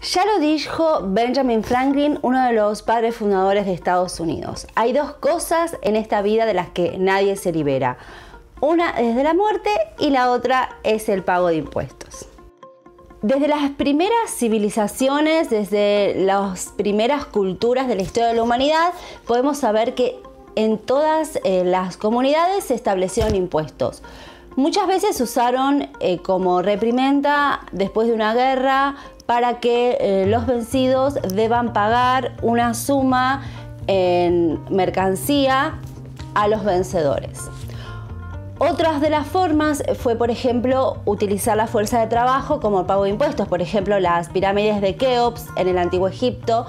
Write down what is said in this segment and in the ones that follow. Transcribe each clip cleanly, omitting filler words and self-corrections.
Ya lo dijo Benjamin Franklin, uno de los padres fundadores de Estados Unidos. Hay dos cosas en esta vida de las que nadie se libera. Una es de la muerte y la otra es el pago de impuestos. Desde las primeras civilizaciones, desde las primeras culturas de la historia de la humanidad, podemos saber que en todas las comunidades se establecieron impuestos. Muchas veces se usaron como reprimenda después de una guerra para que los vencidos deban pagar una suma en mercancía a los vencedores. Otras de las formas fue, por ejemplo, utilizar la fuerza de trabajo como pago de impuestos. Por ejemplo, las pirámides de Keops en el Antiguo Egipto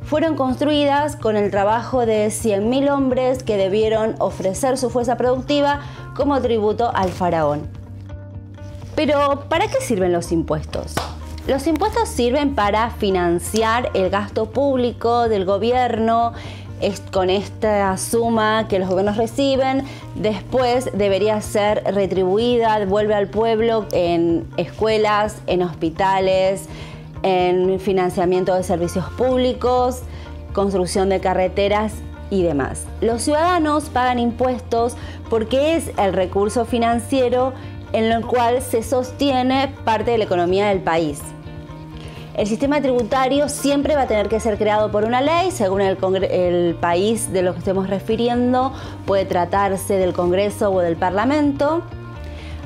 fueron construidas con el trabajo de 100.000 hombres que debieron ofrecer su fuerza productiva como tributo al faraón. Pero, ¿para qué sirven los impuestos? Los impuestos sirven para financiar el gasto público del gobierno. Con esta suma que los gobiernos reciben, después debería ser retribuida, vuelve al pueblo en escuelas, en hospitales, en financiamiento de servicios públicos, construcción de carreteras y demás. Los ciudadanos pagan impuestos porque es el recurso financiero en el cual se sostiene parte de la economía del país. El sistema tributario siempre va a tener que ser creado por una ley, según el país de lo que estemos refiriendo, puede tratarse del Congreso o del Parlamento.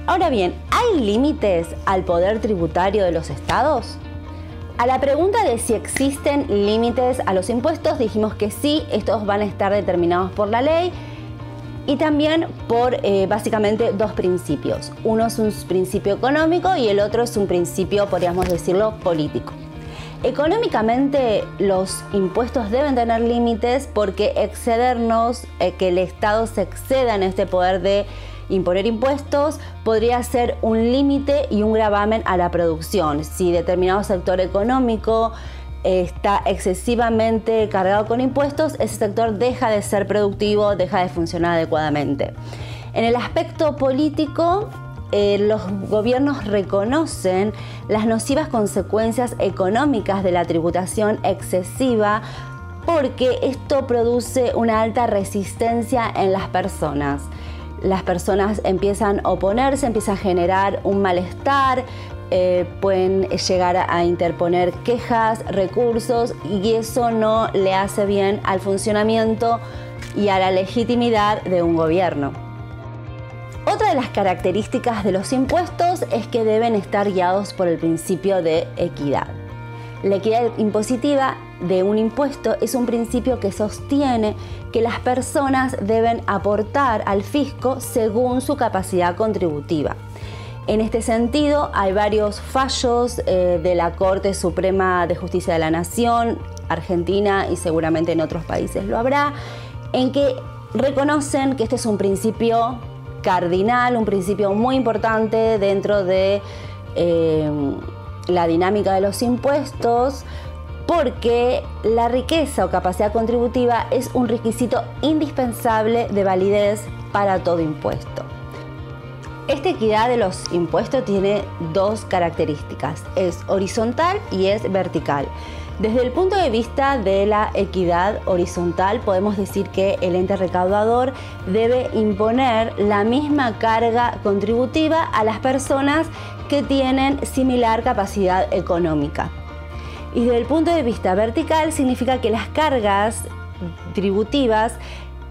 Ahora bien, ¿hay límites al poder tributario de los estados? A la pregunta de si existen límites a los impuestos, dijimos que sí, estos van a estar determinados por la ley y también por básicamente dos principios. Uno es un principio económico y el otro es un principio, podríamos decirlo, político. Económicamente, los impuestos deben tener límites porque excedernos, que el Estado se exceda en este poder de imponer impuestos, podría ser un límite y un gravamen a la producción. Si determinado sector económico está excesivamente cargado con impuestos, ese sector deja de ser productivo, deja de funcionar adecuadamente. En el aspecto político, los gobiernos reconocen las nocivas consecuencias económicas de la tributación excesiva porque esto produce una alta resistencia en las personas. Las personas empiezan a oponerse, empieza a generar un malestar, pueden llegar a interponer quejas, recursos y eso no le hace bien al funcionamiento y a la legitimidad de un gobierno. Otra de las características de los impuestos es que deben estar guiados por el principio de equidad. La equidad impositiva de un impuesto es un principio que sostiene que las personas deben aportar al fisco según su capacidad contributiva. En este sentido, hay varios fallos de la Corte Suprema de Justicia de la Nación, Argentina y seguramente en otros países lo habrá, en que reconocen que este es un principio cardinal, un principio muy importante dentro de la dinámica de los impuestos, porque la riqueza o capacidad contributiva es un requisito indispensable de validez para todo impuesto. Esta equidad de los impuestos tiene dos características, es horizontal y es vertical. Desde el punto de vista de la equidad horizontal, podemos decir que el ente recaudador debe imponer la misma carga contributiva a las personas que tienen similar capacidad económica. Y desde el punto de vista vertical significa que las cargas tributivas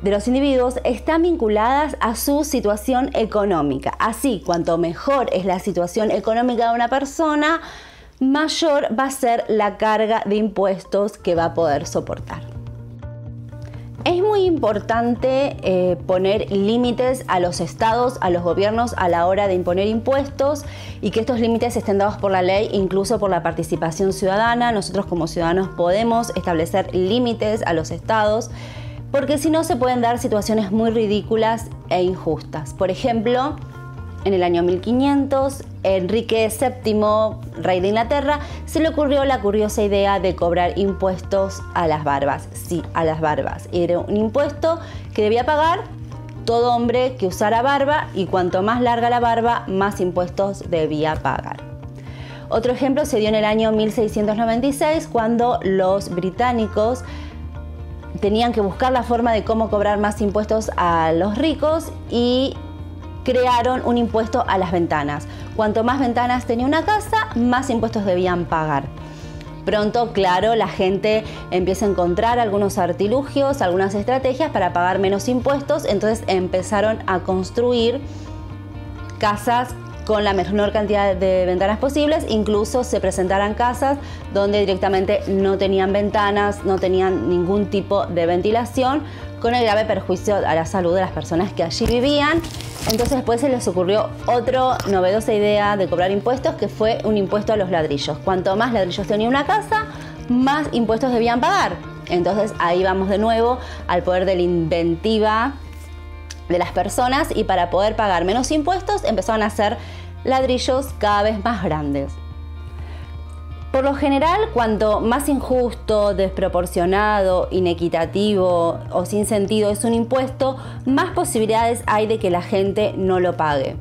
de los individuos están vinculadas a su situación económica. Así, cuanto mejor es la situación económica de una persona, mayor va a ser la carga de impuestos que va a poder soportar. Es muy importante poner límites a los estados, a los gobiernos a la hora de imponer impuestos y que estos límites estén dados por la ley, incluso por la participación ciudadana. Nosotros como ciudadanos podemos establecer límites a los estados porque si no se pueden dar situaciones muy ridículas e injustas. Por ejemplo, en el año 1500, Enrique VII, rey de Inglaterra, se le ocurrió la curiosa idea de cobrar impuestos a las barbas. Sí, a las barbas. Era un impuesto que debía pagar todo hombre que usara barba y cuanto más larga la barba, más impuestos debía pagar. Otro ejemplo se dio en el año 1696, cuando los británicos tenían que buscar la forma de cómo cobrar más impuestos a los ricos y crearon un impuesto a las ventanas. Cuanto más ventanas tenía una casa, más impuestos debían pagar. Pronto, claro, la gente empieza a encontrar algunos artilugios, algunas estrategias para pagar menos impuestos, entonces empezaron a construir casas con la menor cantidad de ventanas posibles. Incluso se presentaron casas donde directamente no tenían ventanas, no tenían ningún tipo de ventilación, con el grave perjuicio a la salud de las personas que allí vivían. Entonces después se les ocurrió otra novedosa idea de cobrar impuestos, que fue un impuesto a los ladrillos. Cuanto más ladrillos tenía una casa, más impuestos debían pagar. Entonces ahí vamos de nuevo al poder de la inventiva de las personas, y para poder pagar menos impuestos empezaron a hacer ladrillos cada vez más grandes. Por lo general, cuanto más injusto, desproporcionado, inequitativo o sin sentido es un impuesto, más posibilidades hay de que la gente no lo pague.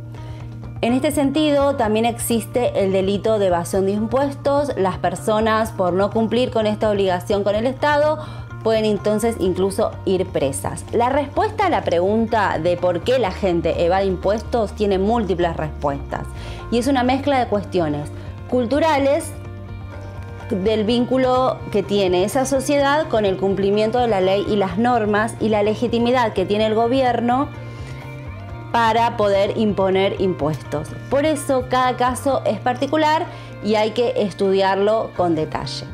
En este sentido, también existe el delito de evasión de impuestos. Las personas, por no cumplir con esta obligación con el Estado, pueden entonces incluso ir presas. La respuesta a la pregunta de por qué la gente evade impuestos tiene múltiples respuestas, y es una mezcla de cuestiones culturales, del vínculo que tiene esa sociedad con el cumplimiento de la ley y las normas, y la legitimidad que tiene el gobierno para poder imponer impuestos. Por eso cada caso es particular y hay que estudiarlo con detalle.